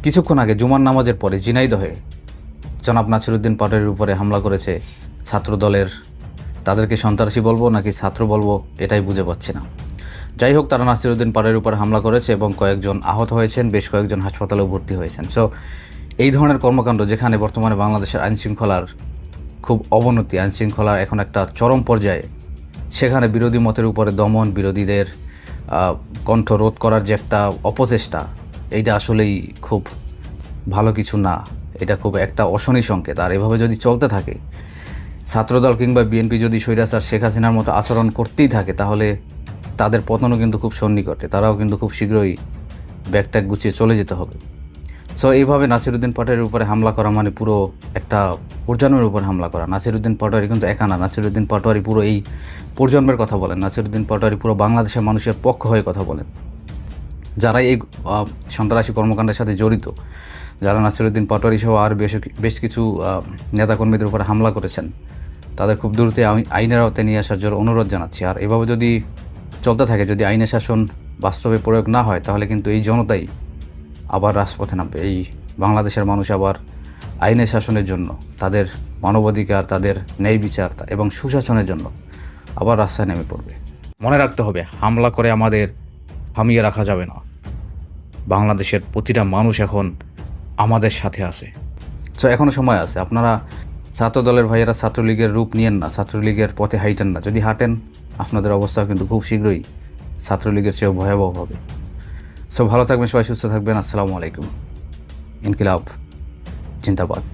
কিছুক্ষণ আগে জুমার নামাজের পরে ঝিনাইদহে জনাব নাসিরউদ্দিন পাটোয়ারির উপরে হামলা করেছে ছাত্রদলের। তাদেরকে সন্ত্রাসী বলবো নাকি ছাত্র বলবো এটাই বুঝে পাচ্ছি না। যাই হোক, তারা নাসিরউদ্দিন পাটোয়ারির উপরে হামলা করেছে এবং কয়েকজন আহত হয়েছেন, বেশ কয়েকজন হাসপাতালেও ভর্তি হয়েছেন। সো এই ধরনের কর্মকাণ্ড, যেখানে বর্তমানে বাংলাদেশের আইনশৃঙ্খলার খুব অবনতি, আইনশৃঙ্খলার এখন একটা চরম পর্যায়ে, সেখানে বিরোধী মতের উপরে দমন, বিরোধীদের কণ্ঠ রোধ করার যে একটা অপচেষ্টা, এইটা আসলেই খুব ভালো কিছু না। এটা খুব একটা অশনি সংকেত। আর এভাবে যদি চলতে থাকে, ছাত্রদল কিংবা বিএনপি যদি স্বৈরাচার শেখ হাসিনার মতো আচরণ করতেই থাকে, তাহলে তাদের পতনও কিন্তু খুব সন্নিকটে। তারাও কিন্তু খুব শীঘ্রই ব্যাগট্যাগ গুছিয়ে চলে যেতে হবে। সো এইভাবে নাসিরউদ্দিন পাটোয়ারির উপরে হামলা করা মানে পুরো একটা প্রজন্মের উপর হামলা করা। নাসিরউদ্দিন পাটোয়ারি কিন্তু একা না। নাসিরউদ্দিন পাটোয়ারি পুরো এই প্রজন্মের কথা বলেন। নাসিরউদ্দিন পাটোয়ারি পুরো বাংলাদেশের মানুষের পক্ষ হয়ে কথা বলেন। যারা এই সন্ত্রাসী কর্মকাণ্ডের সাথে জড়িত, যারা নাসিরউদ্দিন পাটোয়ারি সহ আর বেশ কিছু নেতাকর্মীদের উপরে হামলা করেছেন, তাদের খুব দ্রুত আইনের আওতায় নিয়ে আসার জন্য অনুরোধ জানাচ্ছি। আর এভাবে যদি চলতে থাকে, যদি আইনের শাসন বাস্তবে প্রয়োগ না হয়, তাহলে কিন্তু এই জনতাই আবার রাজপথে নামবে। এই বাংলাদেশের মানুষ আবার আইনের শাসনের জন্য, তাদের মানবাধিকার, তাদের ন্যায় বিচার এবং সুশাসনের জন্য আবার রাস্তায় নেমে পড়বে। মনে রাখতে হবে, হামলা করে আমাদের থামিয়ে রাখা যাবে না। বাংলাদেশের প্রতিটা মানুষ এখন আমাদের সাথে আছে। সো এখনও সময় আছে। আপনারা ছাত্রদলের ভাইয়েরা ছাত্রলীগের রূপ নিয়েন না, ছাত্রলীগের পথে হাঁটেন না। যদি হাঁটেন, আপনাদের অবস্থা কিন্তু খুব শীঘ্রই ছাত্রলীগের চেয়েও ভয়াবহ হবে। সো ভালো থাকবেন, সবাই সুস্থ থাকবেন। আসসালামু আলাইকুম। ইনকিলাব জিন্দাবাদ।